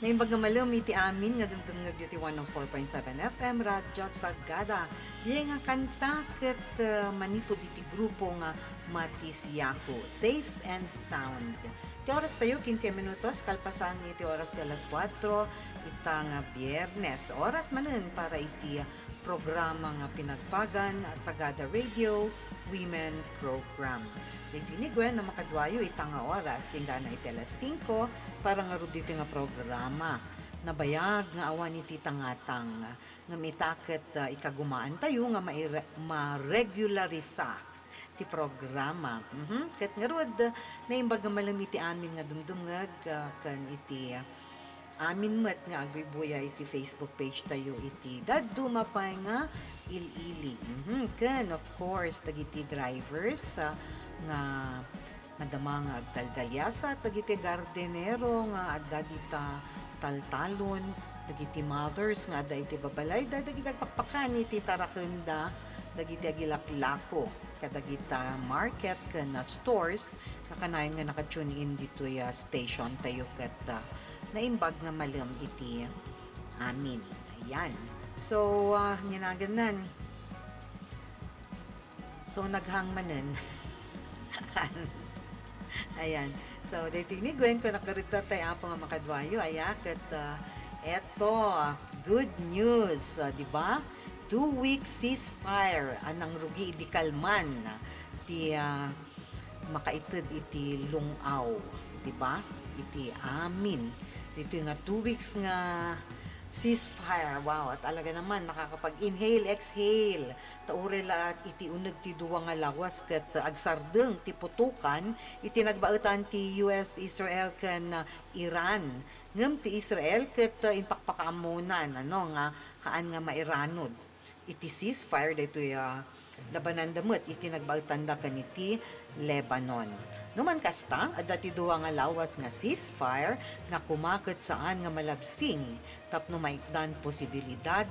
Naimbag nga malam iti amin nga dumdum iti 104.7 FM Radyo Sagada. Di nga kanta ket manipod iti grupo nga Matis Yahoo. Safe and Sound. Iti oras tayo 15 minutos kalpasan iti oras de las 4 ita nga Biyernes. Oras manen para iti programa nga pinagpagan at Sagada Radio Women Program. Dito ni Gwen na makadwayo itang oras, singa na iti alas 5 para nga dito nga programa. Nabayag nga awan iti tangatang nga mitaket ikagumaan tayo nga ma-regularisa ti programa. Ket nga rod na imbag nga malamiti amin nga dumdumngag kan iti amin met nga agbibuya iti Facebook page tayo iti dadumapay nga ilili. Ken of course dagiti drivers nga madama nga agtaldalyasa dagiti gardenero nga adda dita taltalon dagiti mothers nga adda iti babalay dagiti agpakpakan iti tarakenda dagiti agilaklako kadagita market ken stores kakanayon nga naka-tune in dito station tayo ket naimbag nga malam iti amin. Ayan. So, ninaganan. So, naghangmanen. Ayan. So, dito ni Gwen, kung nakarita tayo po nga makadwayo, ayan, at eto, good news, di ba? 2-week ceasefire, anang rugi di kalman, ti makaitid iti lungaw, di ba? Iti amin. Dito nga 2 weeks nga ceasefire. Wow, at talaga naman nakakapag-inhale, exhale. Taurela at iti uneg ti duwa nga lawas ket agsardeng ti putukan iti nagbaetan ti US, Israel ken Iran. Ngem ti Israel ket inpakpakamunan nga haan nga mairanod. Iti ceasefire daytoy labanan damet iti nagbaetanda ken iti Lebanon. Numan kasta, adda ti duwa nga lawas nga ceasefire nga kumaket saan nga malabsing tapno maitdan posibilidad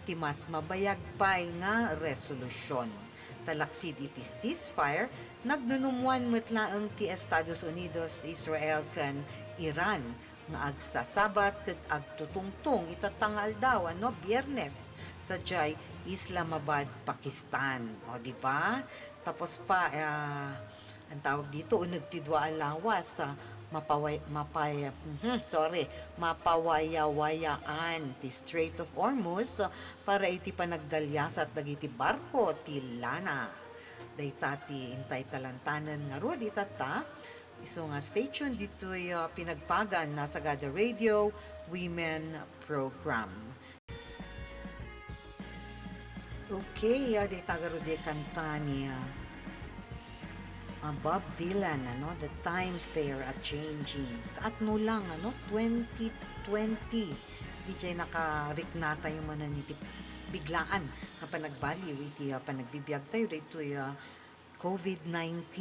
ti mas mabayag pay nga resolusyon. Talaksid iti ceasefire, nagnunumuan metlaeng ti Estados Unidos, Israel ken Iran nga agsasabat ket agtutungtong itatangal daw Biyernes sa Islamabad, Pakistan. O di ba? Tapos pa ang tawag dito uneg ti dua lawas mapawayawayaan ti Strait of Hormuz para iti panagdalyas at dagiti barko ti lana. Dayta ti intay talantanan nga ro ditata. Iso nga station dito'y pinagpagan na Sagada Radio Women Program. Okay, di tagaro di kanta niya Bob Dylan, The Times They Are A-Changing. At no lang, 2020. DJ nakariknata yung mananiti biglaan kapag nagbaliw, iti panagbibiyag tayo, dito COVID-19.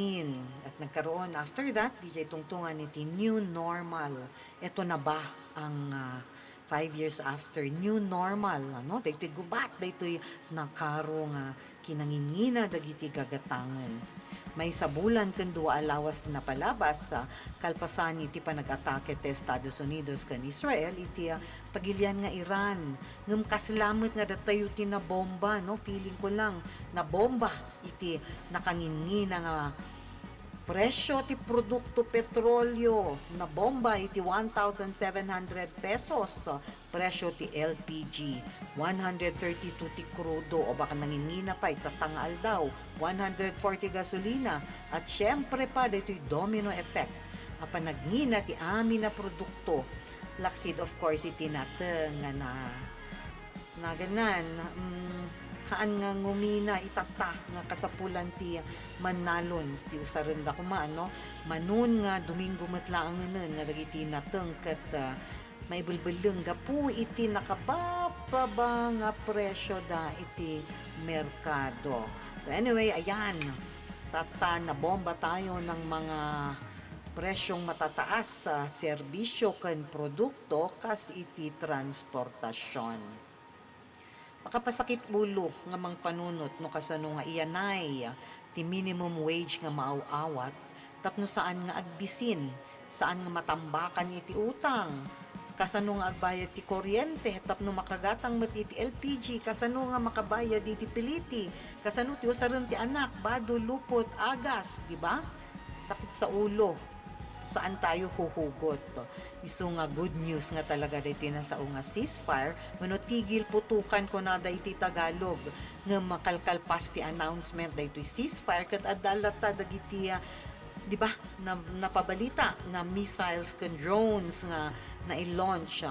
At nagkaroon, after that, DJ tungtungan iti new normal. Ito na ba ang 5 years after new normal, daytoy gubat, daytoy nakaro nga kinangingina dagiti gagatangan. May sabulan ken dua alawas na palabas sa kalpasan iti panag-atake ti Estados Unidos ken Israel iti pagilian nga Iran. Ngem kasalamet nga datayo ti na bomba, feeling ko lang na bomba iti nakangingina nga presyo ti produkto petrolyo na bomba iti 1,700 pesos. Presyo ti LPG 132 ti krudo o baka nangingina pa itatangal daw 140 gasolina at syempre pa dito'y domino effect apan nagngina ti amin na produkto laksid of course iti naten nga na ganan haan nga ngumina itata nga kasapulan ti manalon ti usarenda kuma manon nga Domingo matlaang nga dagiti nateng ket maibulbuleng gapu iti nakababa nga presyo da iti merkado. So anyway, ayan, na bomba tayo ng mga presyong matataas sa serbisyo ken produkto kas iti transportasyon. Makapasakit ulo nga mang panunot no kasano nga iyanay ti minimum wage nga maaw-awat tapno saan nga agbisin, saan nga matambakan iti utang, kasano nga agbayad ti kuryente, tapno makagatang mati ti LPG, kasano nga makabayad di ti piliti, kasano ti usaran ti anak, bado, lupot, agas, di ba? Sakit sa ulo. Saan tayo huhugot? Isu nga good news nga talaga dito na sa nga ceasefire, mano tigil putukan ko na dito Tagalog, nga makalkalpas ti announcement dito ceasefire, kat adalata dagiti di ba, napabalita na missiles kan drones nga na-launch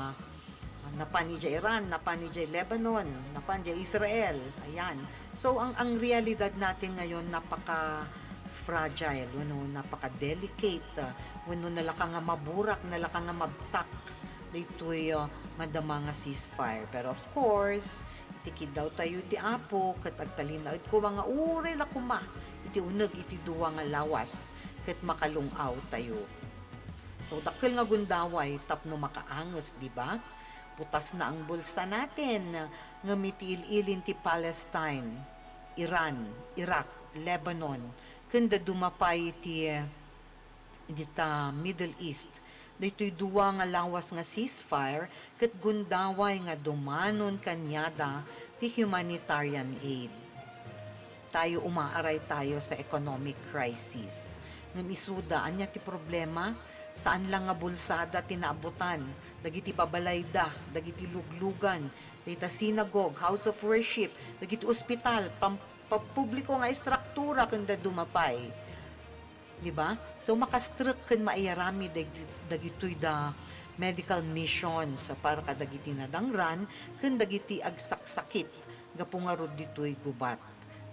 napan ni Iran, napan ni Lebanon, napan ni Israel. Ayan. So ang realidad natin ngayon napaka fragile, napaka-delicate, nalaka nga maburak, nalaka nga mabtak dito'y madama nga ceasefire. Pero of course, itikid daw tayo ti apo, kat agtalinaw ko mga ure la kuma, iti unag iti duwa nga lawas, kat makalungaw tayo. So dakil nga gundaway, tapno makaangas, di ba? Putas na ang bulsa natin, nga mitiil-ilin ti Palestine, Iran, Iraq, Lebanon, kanda dumapay ti dita Middle East. Dito'y duwa nga lawas nga ceasefire, kat gundaway nga dumanon kanyada ti humanitarian aid. Tayo umaaray tayo sa economic crisis. Ngam isuda, anya ti problema, saan lang nga bulsada tinaabutan, dagiti babalayda, dagiti luglugan, dagiti synagogue, house of worship, dagiti ospital, publiko nga istruktura kanda dumapay. Diba? So makastruk kan maayarami dagitoy da medical missions para kadagiti nadangran kan dagiti agsaksakit gapungarod ditoy gubat.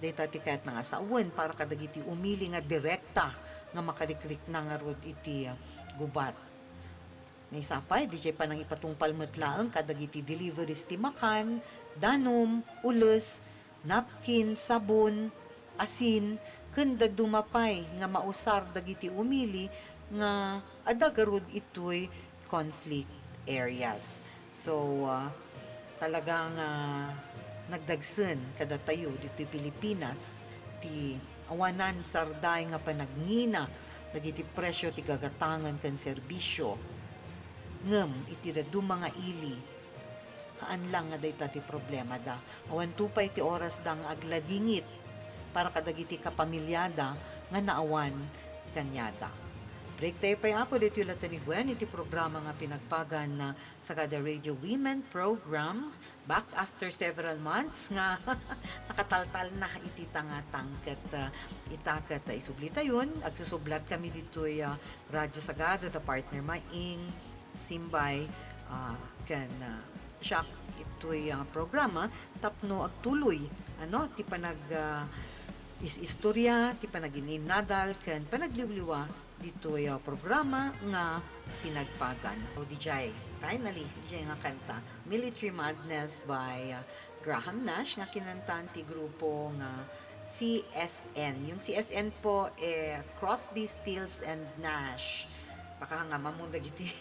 Dayta ti kayat nga sawen para kadagiti umili nga direkta nga makaliklik na nga rod iti gubat. May sapay, di pa nang ipatungpal matlaang kadagiti deliveries ti makan, danom, ulos, napkin, sabon, asin, kanda dumapay nga mausar dagiti umili nga adagarod ito'y conflict areas. So, talagang nagdagsen kada tayo dito'y Pilipinas, ti awanan sarday nga panagnina, dagiti presyo ti gagatangan kan serbisyo, ngem iti dadu mga ili, haan lang nga dayta ti problema da. Awan tupay ti oras dang agladingit para kadagiti kapamilyada nga naawan kanyada. Break tayo pa'y apo dito yung ni Gwen, iti programa nga pinagpagan na sa kada Radio Women program, back after several months nga nakataltal na iti tangatangkat itakat isublita yun. Agsusublat kami dito yung Radyo Sagada, the partner maing Simbay, kan siya ito'y programa, tapno agtuloy, ti panag istorya, ti panaginin nadal, kan panagliwliwa, dito yung programa nga pinagpagan. O DJ, finally, DJ nga kanta, Military Madness by Graham Nash, nga kinantan ti grupo nga CSN. Yung CSN po, Crosby, Stills, and Nash. Baka nga mamundag iti.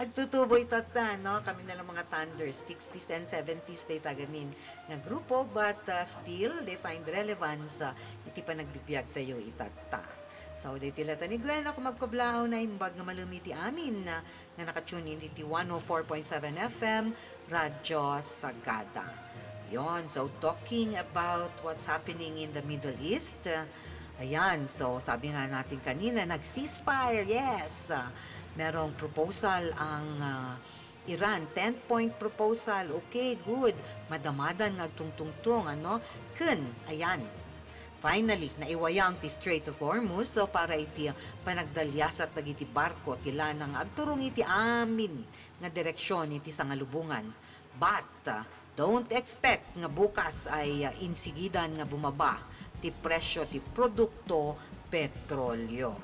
Agtutuboy tata, no? Kami na lang mga Thunders, 60s and 70s day tagamin nga grupo, but still, they find relevance iti pa nagbibiyag tayo itata. So, dito lata ni Gwen, ako magkablao na imbag nga malumiti amin na nakatune in iti 104.7 FM, Radyo Sagada. Yon, so talking about what's happening in the Middle East, ayan, so sabi nga natin kanina, nag-ceasefire, yes. Merong proposal ang Iran, 10-point proposal, okay, good. Madamadan nga tungtungtong, ayan. Finally, naiwayang ti Strait of Hormuz, so para iti panagdalyasat dagiti barko, tila nang agturong iti amin nga direksyon iti sangalubungan. But, don't expect nga bukas ay insigidan nga bumaba ti presyo ti produkto petrolyo.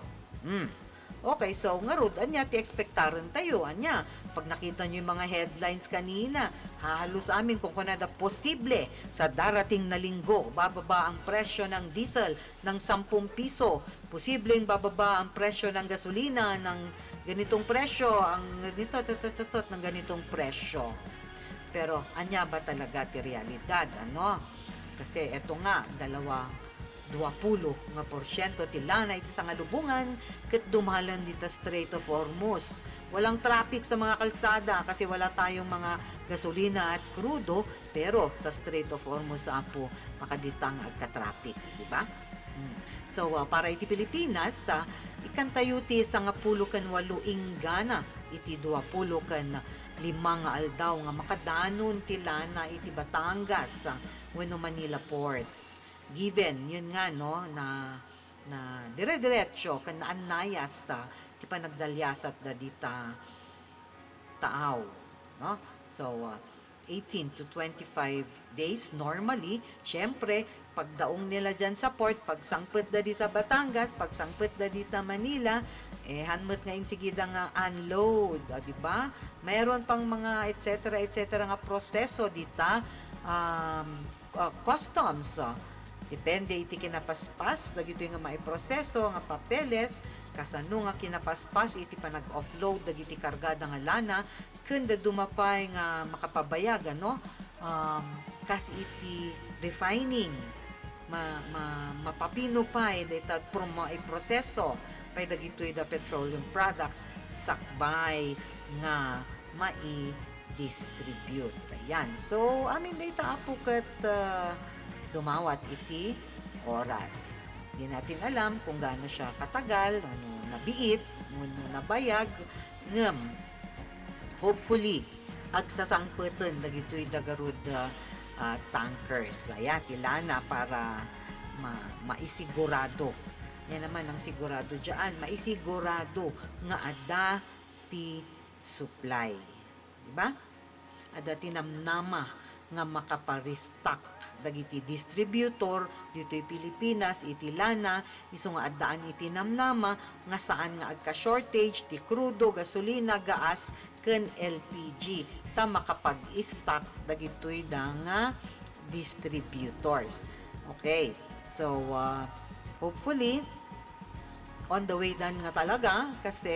Okay, so nga rod, anya ti ekspektaran tayo, anya. Pag nakita nyo yung mga headlines kanina, halos amin kung kunada posible sa darating na linggo, bababa ang presyo ng diesel ng 10 piso. Posibleng bababa ang presyo ng gasolina ng ganitong presyo, ang ganito, ng ganitong presyo. Pero anya ba talaga ti realidad, Kasi eto nga, 20% ti lana iti sangalubungan ket dumalan dita Strait of Hormuz. Walang traffic sa mga kalsada kasi wala tayong mga gasolina at krudo, pero sa Strait of Hormuz apo makaditang agka-traffic, di ba? So, para iti Pilipinas, ikantayo ti 18 ingana, iti 20 nga aldaw nga makadanon ti lana iti Batangas, wenno Manila ports. Given, yun nga, no, na dire-diretso, kan naanayas ti panagdalyasat da dita taaw, no? So, 18 to 25 days normally. Syempre, pagdaong nila dyan sa port, pagsangpet da dita Batangas, pagsangpet da dita Manila, hanmat nga insigida nga unload, di ba? Mayroon pang mga etc. nga proseso dita, customs, depende iti kinapaspas, dagito nga maiproseso nga papeles, kasano nga kinapaspas iti panag-offload dagiti kargada nga lana, kanda dumapay nga makapabayag, ano? Kasi iti refining, mapapino pa, dita proseso, pay dagitoy da petroleum products, sakbay nga mai-distribute. Ayan. So, amin dita apo kat dumawat iti oras. Di natin alam kung gaano siya katagal, ano nabiit, ano nabayag, ngem. Hopefully, agsasangpeten dagitoy dagarud tankers. Ayan, tilana para maisigurado. Yan naman ang sigurado dyan. Maisigurado nga ada ti supply. Diba? Ada ti namnama nga makaparestock dagiti distributor dito'y Pilipinas iti lana isu nga addaan iti namnama nga saan nga agka shortage ti krudo, gasolina, gaas ken LPG ta makapag-stock dagitoy da nga distributors. Okay. So hopefully on the way dan nga talaga kasi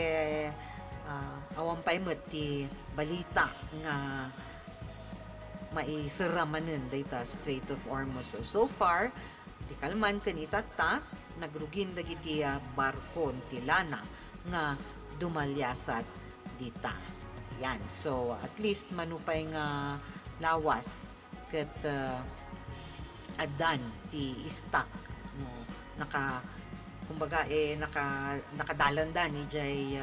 awan pa ti balita nga maisiramanen data Strait of Hormuz. So far, ti kalman kanita nagrugin dagiti barko ti lana nga dumalyasat dita. Yan. So at least manupay nga lawas ket adan ti stock no kumbaga nakadalandan ni jay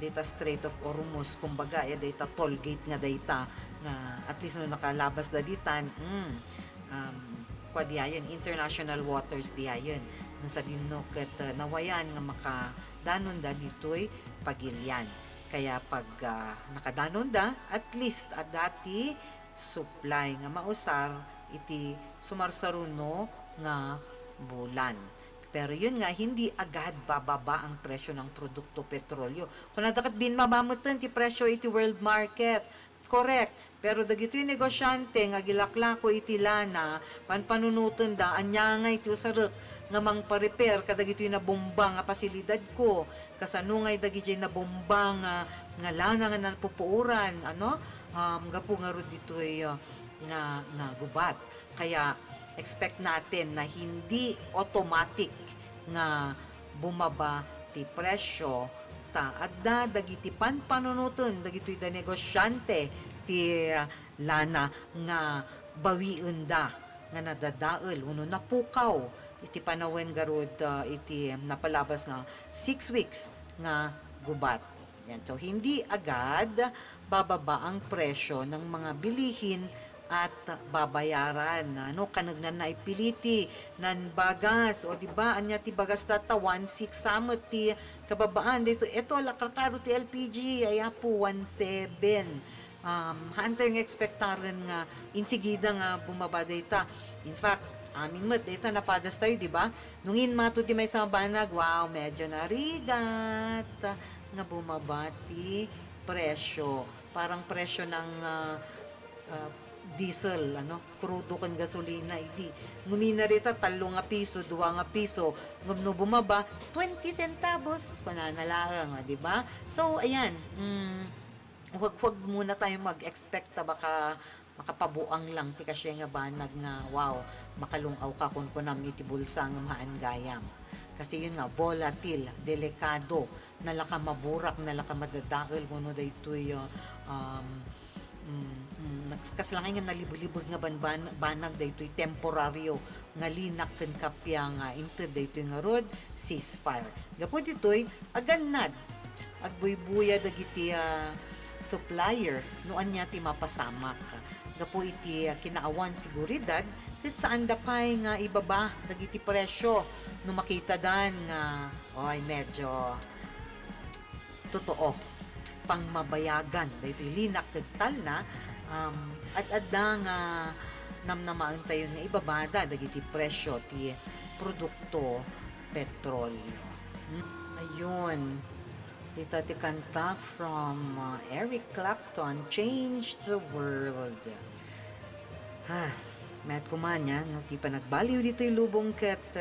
data Strait of Hormuz, kumbaga data toll gate nga data na at least no nakalabas da ditan diayon international waters diayon no sa dinno ket nawayan nga makadanon da ditoy pagilyan. Kaya pag nakadanon da, at least dati supply nga mausar iti sumarsaruno nga bulan. Pero yun nga, hindi agad bababa ang presyo ng produkto petrolyo. Kung nadakat bin mamamutan ti presyo iti world market, correct. Pero dagito yung negosyante nga gilaklako iti lana, panpanunutan da, anya nga iti usarek nga mang pa-repair kadagito yung nabomba nga pasilidad ko. Kasanungay dagito yung nabomba nga lana nga napupuuran, ano? Gapo nga ro dito nga gubat. Kaya expect natin na hindi automatic nga bumaba ti presyo ta adda dagiti panpanunuton dagitoy da negosyante ti lana nga bawien da nga nadadael uno napukaw iti panawen garud iti napalabas nga 6 weeks nga gubat. Yan. So hindi agad bababa ang presyo ng mga bilihin at babayaran ano kanagnan na ipiliti nan bagas o di ba anya ti bagas data 1.6 samot ti kababaan dito ito lakakaro ti LPG ay po 1.7 hantay nga ekspektaran nga insigida nga bumaba data. In fact amin mat data napadas tayo di ba nungin mato ti may sambanag wow medyo narigat nga bumaba ti presyo parang presyo ng diesel, crudo kan gasolina, idi. Ngumina rita, 3 nga piso, 2 nga piso, ngumno bumaba, 20 centavos, pananalang, di ba? So, ayan, wag muna tayo mag-expect baka makapabuang lang ti kasya nga banag nga wow makalungaw ka kun kunam iti bulsa nga maangayam. Kasi yun nga, volatile, delikado, nalaka maburak, nalaka madadaol, kuno daytoy kaslangay nga nalibulibog nga banag daytoy temporaryo nga linak ken kapya nga inted daytoy nga rod ceasefire. Gapo ditoy agannad agbuybuya dagiti supplier noan niya ti mapasamak. Gapo iti kinaawan seguridad ket saan da pay nga ibaba dagiti presyo no makita dan nga oy medyo totoo pang mabayagan daytoy linak ket tal na at adda nga namnamaan tayo nga ibabada dagiti presyo ti produkto petrolyo. Ayun. Dito ti kanta from Eric Clapton, Change the World. Met kumanya, no, ti panagbaliw dito yung lubong ket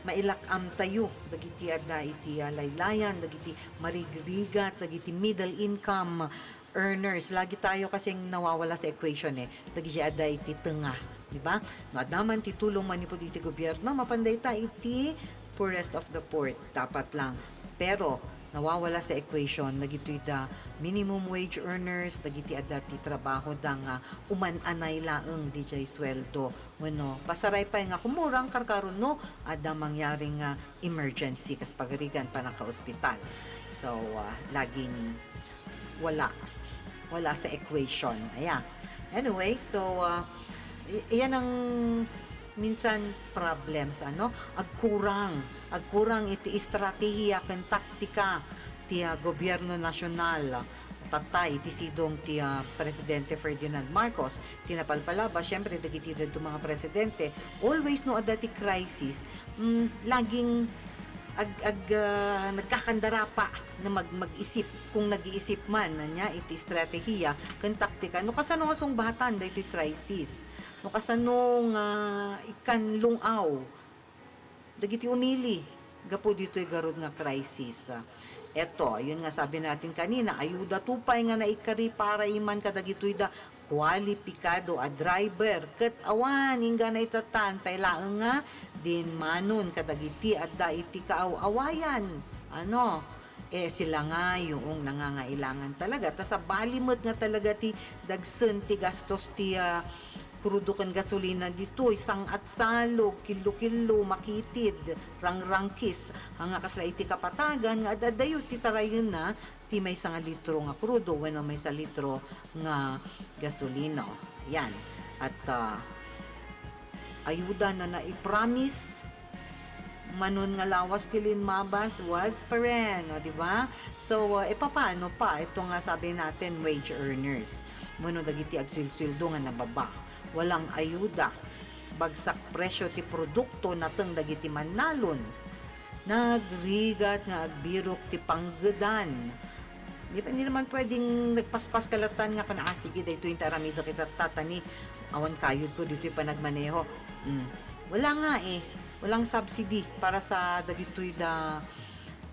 mailakam tayo, dagiti adda iti laylayan, dagiti marigrigat, dagiti middle income earners. Lagi tayo kasing nawawala sa equation dagiti adda iti tenga, di ba? No, adnaman ti tulong man ni iti gobyerno, mapanday ta iti poorest of the poor, dapat lang. Pero nawawala sa equation dagiti da minimum wage earners dagiti adda ti trabaho da nga uman-anay laeng DJ sweldo wenno pasaray pa nga kumurang karkaron no adda mangyaring emergency kas pagarigan pa naka ospital. So laging wala sa equation. Anyway, so iyan ang minsan problems agkurang iti estratehiya ken taktika ti gobyerno nasyonal tatay iti sidong ti Presidente Ferdinand Marcos tinapalpalaba syempre dagiti dadto mga presidente always no adda ti crisis laging nagkakandara pa na mag-isip kung nag-iisip man niya iti estratehiya ken taktika no kasano nga sungbatan daytoy crisis no kasano nga ikan lungaw dagiti umili gapo dito'y garod nga crisis. Eto, yun nga sabi natin kanina, ayuda tupay nga naikari para iman kadagitoy da kwalipikado a driver ket awan ingga na itatan pailaeng nga din manon kadagiti adda iti kaaw-awayan. Sila nga yung nangangailangan talaga. Ta sa balimod nga talaga ti dagsen ti gastos ti krudo ken gasolina dito isang at salog kilo-kilo makitid rangrangkis hanga kasla iti kapatagan nga adadayo ti tarayon na ti may 1 litro nga krudo wenno may 1 litro nga gasolina. Yan at ayuda na i-promise manon nga lawas tilin mabas was pa rin, di ba? So paano pa ito nga sabi natin wage earners mono dagiti agsilsildo nga nababa walang ayuda, bagsak presyo ti produkto nateng dagiti manalon, nagrigat nga agbirok ti panggedan. Hindi naman pwedeng nagpaspas kalatan nga kana sige dayto yung taramido kita tatani awan kayod ko dito yung panagmaneho. Wala nga walang subsidy para sa dagitoy da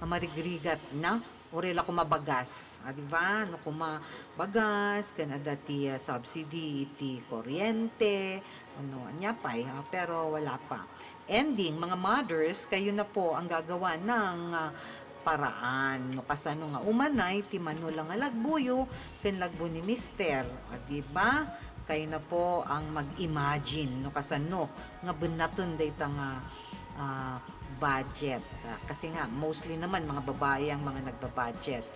marigrigat na orela ko mabagas, di ba? No kumabagas kana dati subsidy iti kuryente, anya pay, pero wala pa. Ending mga mothers kayo na po ang gagawa ng paraan no kasano nga umanay ti manulang nga lagbuyo ken lagbo ni mister, di ba? Kayo na po ang mag-imagine no kasano nga benaton dayta nga budget. Kasi nga, mostly naman mga babae ang mga nagbabudget.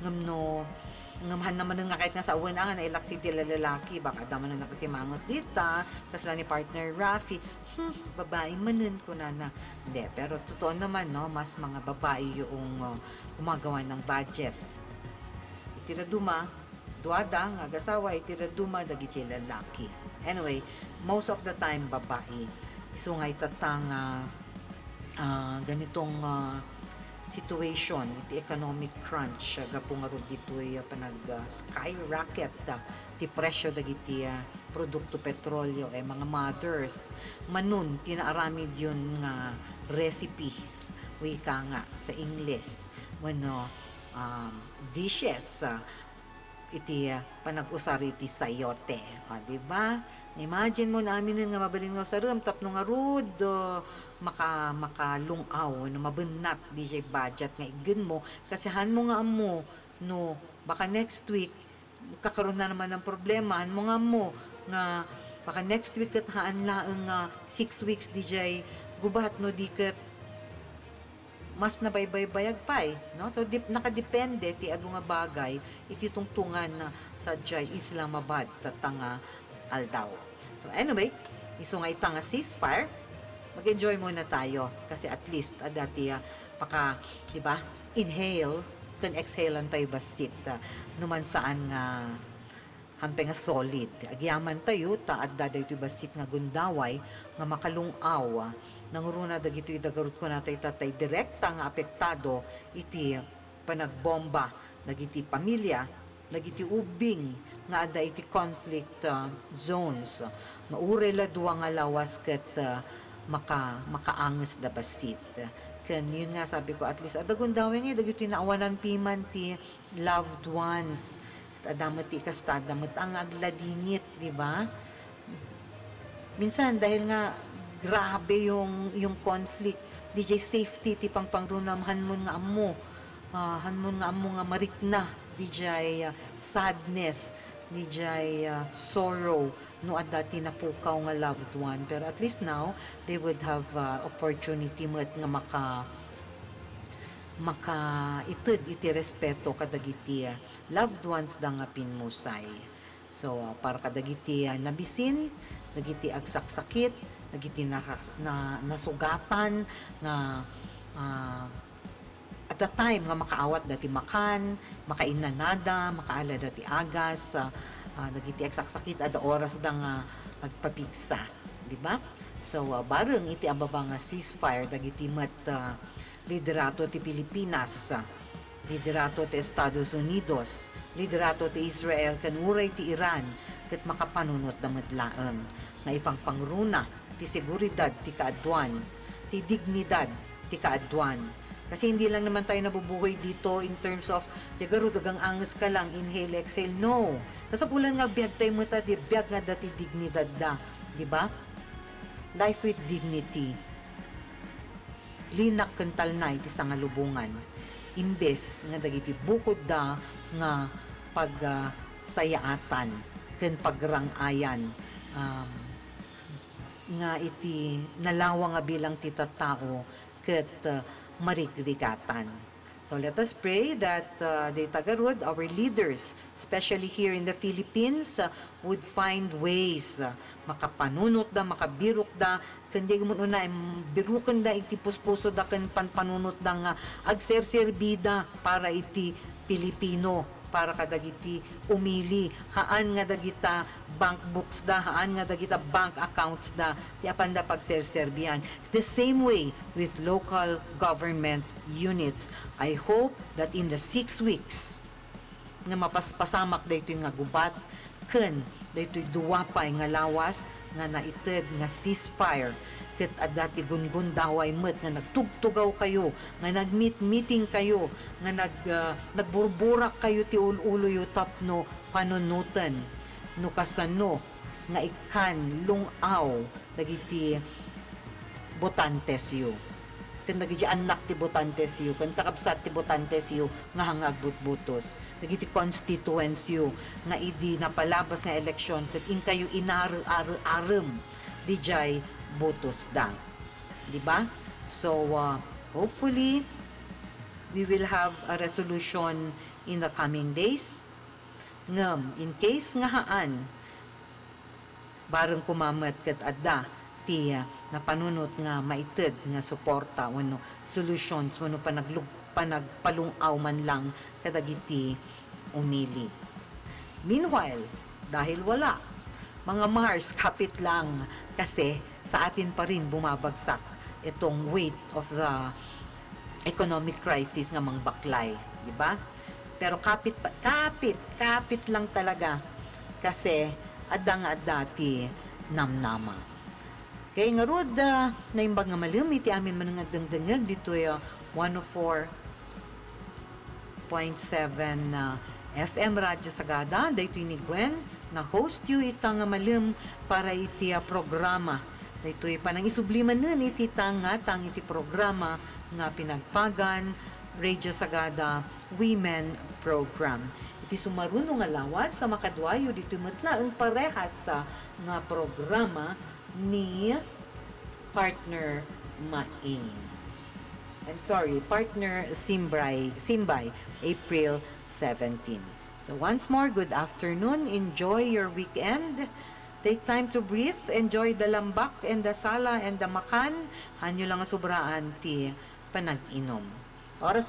Ngamahan naman nga kahit nga sa uwan nga nailaksi tila lalaki, baka daman na nakasimangot dita, tas lang ni partner Rafi, babae manan ko na. Hindi, pero totoo naman, no, mas mga babae yung gumagawa ng budget. Itiraduma, duwada, nga agasawa, itiraduma, dagiti lalaki. Anyway, most of the time, babae. Isungay tatang ganitong situation, iti economic crunch, gapong arod dito'y panag skyrocket ti presyo dagiti produkto petrolyo mga mothers manun tinaaramid yun nga recipe wika nga sa English dishes iti panag-usar iti sayote. Di ba? Imagine mo namin nga mabalin nga usaram tapno nga rud makalungaw no mabenat DJ budget nga igen mo kasi han mo nga amo no baka next week kakaroon na naman ng problema han mo nga amo nga baka next week kat haan laeng 6 weeks DJ gubat no di kat mas nabaybay-bayag pa no? So, nakadepende ti adu nga bagay iti tungtungan na sa Jai Islamabad tatanga aldaw. So, anyway, iso nga itanga ceasefire, mag-enjoy muna tayo kasi at least dati paka, di ba, inhale, kan exhale ang tayo basit numan saan nga hampe nga solid. Agyaman tayo, taad daday ito basit nga gundaway, nga makalungaw. Nanguruna dagito dagarot ko natay tatay direkta nga apektado iti panagbomba, dagiti pamilya, dagiti ubing, nga ada iti conflict zones. Maure la duwa nga lawas ket makaanges da basit. Ken yun nga sabi ko at least ada gundaway nga dagito naawanan piman ti loved ones adamat ti kastada met ang agladingit, di ba? Minsan dahil nga grabe yung conflict, DJ safety ti pangpangrunam hanmon nga ammo nga marikna, DJ sadness, DJ sorrow no at dati napukaw nga loved one, pero at least now they would have opportunity met nga maka ited iti respeto kadagiti loved ones da nga pinmusay. So para kadagiti nabisin, dagiti agsaksakit, dagiti nasugatan nga at the time nga makaawat dati makainanada, makaala dati agas, dagiti agsaksakit ada oras da nga agpapigsa, di ba? So bareng iti ababa nga ceasefire dagiti met liderato ti Pilipinas, liderato ti Estados Unidos, liderato ti Israel, kanuray ti Iran, ket makapanunot da medlaeng na ipangpangruna ti seguridad ti kaadwan, ti dignidad ti kaadwan. Kasi hindi lang naman tayo nabubuhay dito in terms oftigaro dagang anges ka lang, inhale, exhale, no. Kasapulan nga biyag tayo mo ta, di biyag nga dati dignidad da, di ba? Life with dignity. Linak kental na iti nga lubungan imbes nga dagiti bukod da nga pagsayaatan ken pagrangayan nga iti nalawa nga bilang ti tattao ket marigrigatan. So let us pray that the tagarod, our leaders, especially here in the Philippines, would find ways makapanunot da, makabirok da, kundi mo na birukan da iti puspuso da ken panpanunot da nga agserserbida para iti Pilipino, para kadagiti umili, haan nga dagita bank books da, haan nga dagita bank accounts da, ti apan da pagserserbihan. The same way with local government units. I hope that in the 6 weeks nga mapaspasamak daytoy nga gubat ken daytoy duwapay nga lawas nga naited nga ceasefire ket adati gungun daway met nga nagtugtugaw kayo, nga nagmeet-meeting kayo, nga nagburburak kayo ti uluyo tapno panunutan no kasano nga ikan lungaw dagiti botantes yu. Ken dagiti anak ti botantes yu, ken kakabsat ti botantes yu nga hangag butbutos. Dagiti constituents yu nga idi napalabas nga eleksyon ket in kayo inarem dijay botos da. Di ba? So hopefully we will have a resolution in the coming days. Ngem in case nga haan bareng kumamet ket adda ti napanunot nga maited nga suporta wenno solutions wenno panagpalungaw man lang kadagiti umili. Meanwhile, dahil wala mga Mars kapit lang kasi sa atin pa rin bumabagsak itong weight of the economic crisis nga mangbaklay, di ba? Pero kapit lang talaga kasi adang adati namnama. Kaya nga rod, naimbag nga malim, iti amin man nga dengdengag dito 104.7 FM Radyo Sagada, daytoy ni Gwen, nga host yu itang malim para iti programa. Daytoy pa nang isubliman nun iti tang iti programa nga pinagpagan Radio Sagada Women Program. Iti sumaruno nga lawas sa makadwayo dito mutla ang parehas sa nga programa ni partner Maing. I'm sorry, partner Simbay, April 17. So once more, good afternoon. Enjoy your weekend. Take time to breathe. Enjoy the lambak and the sala and the makan. Hanyo lang ang sobraan ti panag-inom. Oras